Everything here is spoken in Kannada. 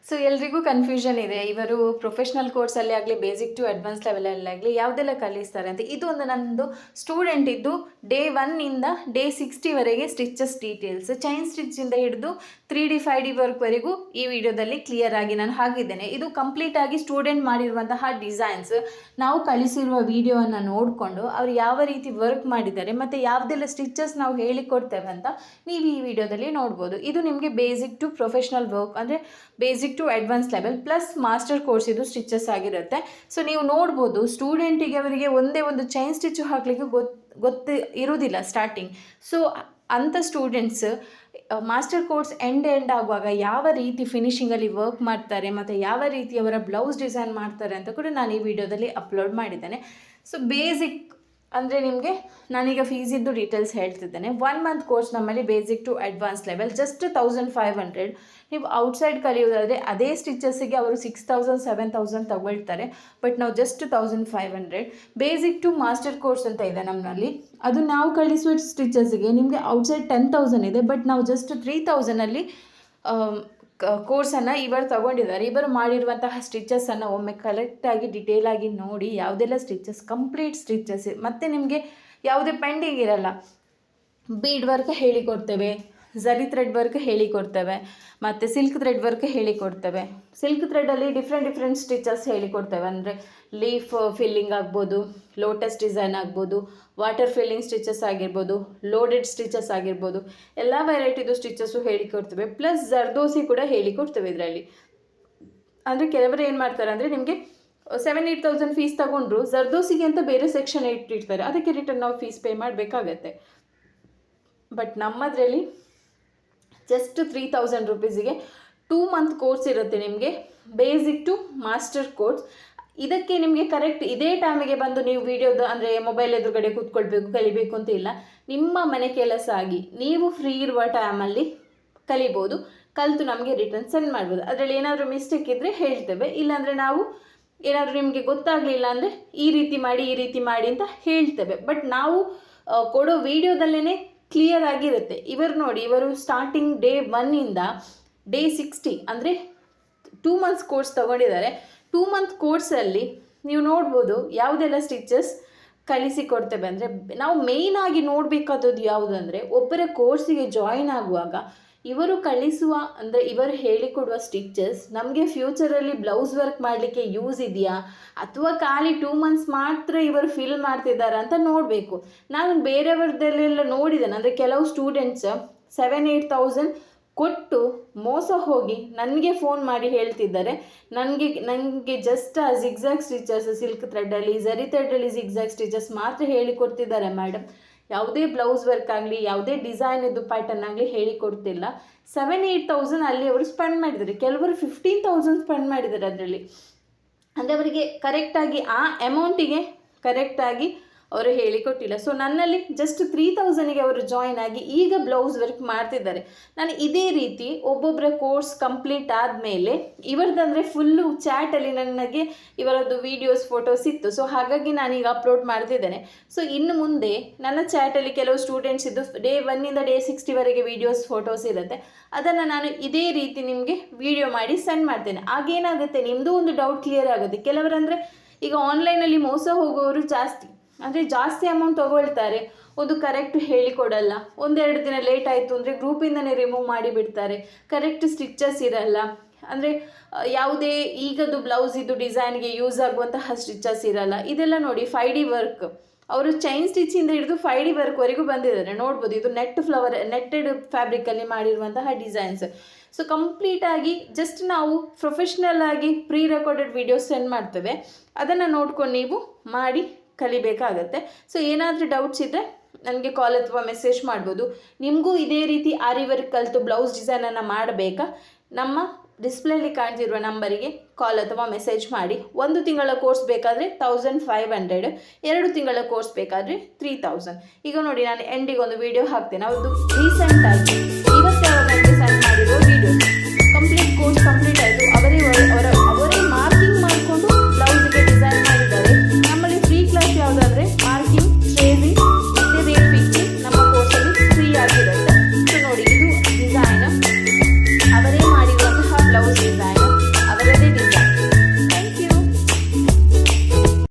ಸೊ ಎಲ್ರಿಗೂ ಕನ್ಫ್ಯೂಷನ್ ಇದೆ, ಇವರು ಪ್ರೊಫೆಷ್ನಲ್ ಕೋರ್ಸಲ್ಲಿ ಆಗಲಿ ಬೇಸಿಕ್ ಟು ಅಡ್ವಾನ್ಸ್ ಲೆವೆಲಲ್ಲಿ ಆಗಲಿ ಯಾವುದೆಲ್ಲ ಕಲಿಸ್ತಾರೆ ಅಂತ. ಇದು ಒಂದು ನನ್ನದು ಸ್ಟೂಡೆಂಟ್ ಇದ್ದು ಡೇ 1ಇಂದ ಡೇ 60ವರೆಗೆ ಸ್ಟಿಚಸ್ ಡೀಟೇಲ್ಸ್, ಚೈನ್ ಸ್ಟಿಚ್ಚಿಂದ ಹಿಡಿದು 3D 5D ವರ್ಕ್ವರೆಗೂ ಈ ವಿಡಿಯೋದಲ್ಲಿ ಕ್ಲಿಯರ್ ಆಗಿ ನಾನು ಹಾಕಿದ್ದೇನೆ. ಇದು ಕಂಪ್ಲೀಟಾಗಿ ಸ್ಟೂಡೆಂಟ್ ಮಾಡಿರುವಂತಹ ಡಿಸೈನ್ಸ್. ನಾವು ಕಳಿಸಿರುವ ವಿಡಿಯೋವನ್ನು ನೋಡಿಕೊಂಡು ಅವ್ರು ಯಾವ ರೀತಿ ವರ್ಕ್ ಮಾಡಿದ್ದಾರೆ ಮತ್ತು ಯಾವುದೆಲ್ಲ ಸ್ಟಿಚಸ್ ನಾವು ಹೇಳಿಕೊಡ್ತೇವೆ ಅಂತ ನೀವು ಈ ವಿಡಿಯೋದಲ್ಲಿ ನೋಡ್ಬೋದು. ಇದು ನಿಮಗೆ ಬೇಸಿಕ್ ಟು ಪ್ರೊಫೆಷ್ನಲ್ ವರ್ಕ್ ಅಂದರೆ basic to advance level plus master course ಇದು ಸ್ಟಿಚಸ್ ಆಗಿರುತ್ತೆ. ಸೊ ನೀವು ನೋಡ್ಬೋದು ಸ್ಟೂಡೆಂಟಿಗೆ ಅವರಿಗೆ ಒಂದೇ ಒಂದು ಚೈನ್ ಸ್ಟಿಚ್ಚು ಹಾಕಲಿಕ್ಕೆ ಗೊತ್ತು ಇರುವುದಿಲ್ಲ ಸ್ಟಾರ್ಟಿಂಗ್. ಸೊ ಅಂಥ ಸ್ಟೂಡೆಂಟ್ಸ್ ಮಾಸ್ಟರ್ ಕೋರ್ಸ್ ಎಂಡ್ ಆಗುವಾಗ ಯಾವ ರೀತಿ ಫಿನಿಷಿಂಗಲ್ಲಿ ವರ್ಕ್ ಮಾಡ್ತಾರೆ ಮತ್ತು ಯಾವ ರೀತಿ ಅವರ ಬ್ಲೌಸ್ ಡಿಸೈನ್ ಮಾಡ್ತಾರೆ ಅಂತ ಕೂಡ ನಾನು ಈ ವಿಡಿಯೋದಲ್ಲಿ ಅಪ್ಲೋಡ್ ಮಾಡಿದ್ದೇನೆ. ಸೊ ಬೇಸಿಕ್ ಅಂದರೆ ನಿಮಗೆ ನಾನೀಗ ಫೀಸಿದ್ದು ಡೀಟೇಲ್ಸ್ ಹೇಳ್ತಿದ್ದೇನೆ. 1 ಮಂತ್ ಕೋರ್ಸ್ ನಮ್ಮಲ್ಲಿ basic to advance level just 1500. ನೀವು ಔಟ್ಸೈಡ್ ಕಲಿಯೋದಾದರೆ ಅದೇ ಸ್ಟಿಚಸ್ಸಿಗೆ ಅವರು 6000 7000 ತಗೊಳ್ತಾರೆ. ಬಟ್ ನಾವು just 1500. Basic to master course ಅಂತ ಇದೆ ನಮ್ಮಲ್ಲಿ. ಅದು ನಾವು ಕಳಿಸುವ ಸ್ಟಿಚಸ್ಸಿಗೆ ನಿಮಗೆ ಔಟ್ಸೈಡ್ 10,000 ಇದೆ. ಬಟ್ ನಾವು ಜಸ್ಟ್ 3000ಅಲ್ಲಿ ಕೋರ್ಸನ್ನು ಇವರು ತಗೊಂಡಿದ್ದಾರೆ. ಇವರು ಮಾಡಿರುವಂತಹ ಸ್ಟಿಚಸ್ಸನ್ನು ಒಮ್ಮೆ ಕರೆಕ್ಟಾಗಿ ಡಿಟೇಲಾಗಿ ನೋಡಿ ಯಾವುದೆಲ್ಲ ಸ್ಟಿಚಸ್ ಕಂಪ್ಲೀಟ್ ಸ್ಟಿಚಸ್ ಮತ್ತು ನಿಮಗೆ ಯಾವುದೇ ಪೆಂಡಿಂಗ್ ಇರಲ್ಲ. ಬೀಡ್ ವರ್ಕ್ ಹೇಳಿಕೊಡ್ತೇವೆ, ಝರಿ ಥ್ರೆಡ್ ವರ್ಕ್ ಹೇಳಿಕೊಡ್ತೇವೆ ಮತ್ತು ಸಿಲ್ಕ್ ಥ್ರೆಡ್ ವರ್ಕ್ ಹೇಳಿಕೊಡ್ತೇವೆ. ಸಿಲ್ಕ್ ಥ್ರೆಡಲ್ಲಿ ಡಿಫ್ರೆಂಟ್ ಸ್ಟಿಚಸ್ ಹೇಳಿಕೊಡ್ತೇವೆ. ಅಂದರೆ ಲೀಫ್ ಫಿಲ್ಲಿಂಗ್ ಆಗ್ಬೋದು, ಲೋಟಸ್ ಡಿಸೈನ್ ಆಗ್ಬೋದು, ವಾಟರ್ ಫಿಲ್ಲಿಂಗ್ ಸ್ಟಿಚಸ್ ಆಗಿರ್ಬೋದು, ಲೋಡೆಡ್ ಸ್ಟಿಚಸ್ ಆಗಿರ್ಬೋದು, ಎಲ್ಲ ವೆರೈಟಿದು ಸ್ಟಿಚಸ್ಸು ಹೇಳಿಕೊಡ್ತೇವೆ. ಪ್ಲಸ್ ಜರ್ದೋಸಿ ಕೂಡ ಹೇಳಿಕೊಡ್ತೇವೆ ಇದರಲ್ಲಿ. ಅಂದರೆ ಕೆಲವರು ಏನು ಮಾಡ್ತಾರೆ ಅಂದರೆ ನಿಮಗೆ 7-8,000 ಫೀಸ್ ತಗೊಂಡ್ರು ಜರ್ದೋಸಿಗೆ ಅಂತ ಬೇರೆ ಸೆಕ್ಷನ್ ಇಟ್ಟಿರ್ತಾರೆ, ಅದಕ್ಕೆ ರಿಟರ್ನ್ ನಾವು ಫೀಸ್ ಪೇ ಮಾಡಬೇಕಾಗತ್ತೆ. ಬಟ್ ನಮ್ಮದರಲ್ಲಿ ಜಸ್ಟ್ 3000 ರುಪೀಸಿಗೆ 2 ಮಂತ್ ಕೋರ್ಸ್ ಇರುತ್ತೆ ನಿಮಗೆ ಬೇಸಿಕ್ ಟು ಮಾಸ್ಟರ್ ಕೋರ್ಸ್. ಇದಕ್ಕೆ ನಿಮಗೆ ಕರೆಕ್ಟ್ ಇದೇ ಟೈಮಿಗೆ ಬಂದು ನೀವು ವಿಡಿಯೋದ ಅಂದರೆ ಮೊಬೈಲ್ ಎದುರುಗಡೆ ಕೂತ್ಕೊಳ್ಬೇಕು ಕಲಿಬೇಕು ಅಂತ ಇಲ್ಲ. ನಿಮ್ಮ ಮನೆ ಕೆಲಸ ಆಗಿ ನೀವು ಫ್ರೀ ಇರುವ ಟೈಮಲ್ಲಿ ಕಲಿಬೋದು. ಕಲಿತು ನಮಗೆ ರಿಟರ್ನ್ ಸೆಂಡ್ ಮಾಡ್ಬೋದು. ಅದರಲ್ಲಿ ಏನಾದರೂ ಮಿಸ್ಟೇಕ್ ಇದ್ದರೆ ಹೇಳ್ತೇವೆ, ಇಲ್ಲಾಂದರೆ ನಾವು ಏನಾದರೂ ನಿಮಗೆ ಗೊತ್ತಾಗಲಿಲ್ಲ ಅಂದರೆ ಈ ರೀತಿ ಮಾಡಿ ಅಂತ ಹೇಳ್ತೇವೆ. ಬಟ್ ನಾವು ಕೊಡೋ ವಿಡಿಯೋದಲ್ಲೇ ಕ್ಲಿಯರ್ ಆಗಿರುತ್ತೆ. ಇವರು ನೋಡಿ, ಇವರು ಸ್ಟಾರ್ಟಿಂಗ್ ಡೇ 1ಇಂದ ಡೇ 60 ಅಂದರೆ 2 ಮಂತ್ಸ್ ಕೋರ್ಸ್ ತೊಗೊಂಡಿದ್ದಾರೆ. 2 ಮಂತ್ ಕೋರ್ಸಲ್ಲಿ ನೀವು ನೋಡ್ಬೋದು ಯಾವುದೆಲ್ಲ ಸ್ಟಿಚಸ್ ಕಲಿಸಿಕೊಡ್ತೇವೆ. ಅಂದರೆ ನಾವು ಮೇಯ್ನಾಗಿ ನೋಡಬೇಕಾದದ್ದು ಯಾವುದಂದರೆ ಒಬ್ಬರ ಕೋರ್ಸಿಗೆ ಜಾಯಿನ್ ಆಗುವಾಗ ಇವರು ಕಲಿಸುವ ಅಂದರೆ ಇವರು ಹೇಳಿಕೊಡುವ ಸ್ಟಿಚಸ್ ನಮಗೆ ಫ್ಯೂಚರಲ್ಲಿ ಬ್ಲೌಸ್ ವರ್ಕ್ ಮಾಡಲಿಕ್ಕೆ ಯೂಸ್ ಇದೆಯಾ ಅಥವಾ ಖಾಲಿ 2 ಮಂತ್ಸ್ ಮಾತ್ರ ಇವರು ಫಿಲ್ ಮಾಡ್ತಿದ್ದಾರೆ ಅಂತ ನೋಡಬೇಕು. ನಾನು ಬೇರೆಯವ್ರದ್ದೆಲ್ಲ ನೋಡಿದ್ದೇನೆ. ಅಂದರೆ ಕೆಲವು ಸ್ಟೂಡೆಂಟ್ಸ್ 7-8,000 ಕೊಟ್ಟು ಮೋಸ ಹೋಗಿ ನನಗೆ ಫೋನ್ ಮಾಡಿ ಹೇಳ್ತಿದ್ದಾರೆ, ನನಗೆ ಜಸ್ಟ್ ಆ ಜಿಗ್ಜಾಗ್ ಸ್ಟಿಚಸ್ ಸಿಲ್ಕ್ ಥ್ರೆಡ್ಡಲ್ಲಿ ಝರಿ ಥ್ರೆಡ್ಡಲ್ಲಿ ಜಿಗ್ಜಾಗ್ ಸ್ಟಿಚಸ್ ಮಾತ್ರ ಹೇಳಿಕೊಡ್ತಿದ್ದಾರೆ ಮೇಡಮ್, ಯಾವುದೇ ಬ್ಲೌಸ್ ವರ್ಕ್ ಆಗಲಿ ಯಾವುದೇ ಡಿಸೈನ್ ಇದು ಪ್ಯಾಟರ್ನ್ ಆಗಲಿ ಹೇಳಿಕೊಡ್ತಿಲ್ಲ. 7-8,000 ಅಲ್ಲಿ ಅವರು ಸ್ಪೆಂಡ್ ಮಾಡಿದ್ದಾರೆ. ಕೆಲವರು 15,000 ಸ್ಪೆಂಡ್ ಮಾಡಿದ್ದಾರೆ ಅದರಲ್ಲಿ. ಅಂದರೆ ಅವರಿಗೆ ಕರೆಕ್ಟಾಗಿ ಆ ಅಮೌಂಟಿಗೆ ಕರೆಕ್ಟಾಗಿ ಅವರು ಹೇಳಿಕೊಟ್ಟಿಲ್ಲ. ಸೊ ನನ್ನಲ್ಲಿ ಜಸ್ಟ್ 3,000ಗೆ ಅವರು ಜಾಯಿನ್ ಆಗಿ ಈಗ ಬ್ಲೌಸ್ ವರ್ಕ್ ಮಾಡ್ತಿದ್ದಾರೆ. ನಾನು ಇದೇ ರೀತಿ ಒಬ್ಬೊಬ್ಬರ ಕೋರ್ಸ್ ಕಂಪ್ಲೀಟ್ ಆದಮೇಲೆ ಇವರದಂದರೆ ಫುಲ್ಲು ಚಾಟಲ್ಲಿ ನನಗೆ ಇವರದ್ದು ವೀಡಿಯೋಸ್ ಫೋಟೋಸ್ ಇತ್ತು. ಸೊ ಹಾಗಾಗಿ ನಾನೀಗ ಅಪ್ಲೋಡ್ ಮಾಡ್ತಿದ್ದೇನೆ. ಸೊ ಇನ್ನು ಮುಂದೆ ನನ್ನ ಚಾಟಲ್ಲಿ ಕೆಲವು ಸ್ಟೂಡೆಂಟ್ಸ್ ಇದ್ದು ಡೇ 1ಇಂದ ಡೇ 60ವರೆಗೆ ವೀಡಿಯೋಸ್ ಫೋಟೋಸ್ ಇರುತ್ತೆ. ಅದನ್ನು ನಾನು ಇದೇ ರೀತಿ ನಿಮಗೆ ವಿಡಿಯೋ ಮಾಡಿ ಸೆಂಡ್ ಮಾಡ್ತೇನೆ. ಆಗೇನಾಗುತ್ತೆ ನಿಮ್ಮದು ಒಂದು ಡೌಟ್ ಕ್ಲಿಯರ್ ಆಗುತ್ತೆ. ಕೆಲವರಂದರೆ ಈಗ ಆನ್ಲೈನಲ್ಲಿ ಮೋಸ ಹೋಗೋರು ಜಾಸ್ತಿ, ಅಂದರೆ ಜಾಸ್ತಿ ಅಮೌಂಟ್ ತೊಗೊಳ್ತಾರೆ, ಒಂದು ಕರೆಕ್ಟ್ ಹೇಳಿಕೊಡಲ್ಲ, 1-2 ದಿನ ಲೇಟ್ ಆಯಿತು ಅಂದರೆ ಗ್ರೂಪಿಂದನೇ ರಿಮೂವ್ ಮಾಡಿಬಿಡ್ತಾರೆ, ಕರೆಕ್ಟ್ ಸ್ಟಿಚಸ್ ಇರಲ್ಲ. ಅಂದರೆ ಯಾವುದೇ ಈಗದು ಬ್ಲೌಸಿದ್ದು ಡಿಸೈನ್ಗೆ ಯೂಸ್ ಆಗುವಂತಹ ಸ್ಟಿಚಸ್ ಇರಲ್ಲ. ಇದೆಲ್ಲ ನೋಡಿ 5D ವರ್ಕ್, ಅವರು ಚೈನ್ ಸ್ಟಿಚ್ಚಿಂದ ಹಿಡಿದು 5D ವರ್ಕ್ವರೆಗೂ ಬಂದಿದ್ದಾರೆ. ನೋಡ್ಬೋದು, ಇದು ನೆಟ್ಟೆಡ್ ಫ್ಯಾಬ್ರಿಕಲ್ಲಿ ಮಾಡಿರುವಂತಹ ಡಿಸೈನ್ಸ್. ಸೊ ಕಂಪ್ಲೀಟಾಗಿ ಜಸ್ಟ್ ನಾವು ಪ್ರೊಫೆಷ್ನಲ್ ಆಗಿ ಪ್ರೀ ರೆಕಾರ್ಡೆಡ್ ವಿಡಿಯೋಸ್ ಸೆಂಡ್ ಮಾಡ್ತೇವೆ, ಅದನ್ನು ನೋಡ್ಕೊಂಡು ನೀವು ಮಾಡಿ ಕಲಿಬೇಕಾಗತ್ತೆ. ಸೊ ಏನಾದರೂ ಡೌಟ್ಸ್ ಇದ್ದರೆ ನನಗೆ ಕಾಲ್ ಅಥವಾ ಮೆಸೇಜ್ ಮಾಡ್ಬೋದು. ನಿಮಗೂ ಇದೇ ರೀತಿ ಆರಿ ವರ್ಕ್ ಕಲಿತು ಬ್ಲೌಸ್ ಡಿಸೈನನ್ನು ಮಾಡಬೇಕಾ? ನಮ್ಮ ಡಿಸ್ಪ್ಲೇಲಿ ಕಾಣ್ತಿರುವ ನಂಬರಿಗೆ ಕಾಲ್ ಅಥವಾ ಮೆಸೇಜ್ ಮಾಡಿ. 1 ತಿಂಗಳ ಕೋರ್ಸ್ ಬೇಕಾದರೆ 1500, 2 ತಿಂಗಳ ಕೋರ್ಸ್ ಬೇಕಾದರೆ 3000. ಈಗ ನೋಡಿ, ನಾನು ಎಂಡಿಗೆ ಒಂದು ವಿಡಿಯೋ ಹಾಕ್ತೇನೆ. ಅದು ರೀಸೆಂಟಾಗಿ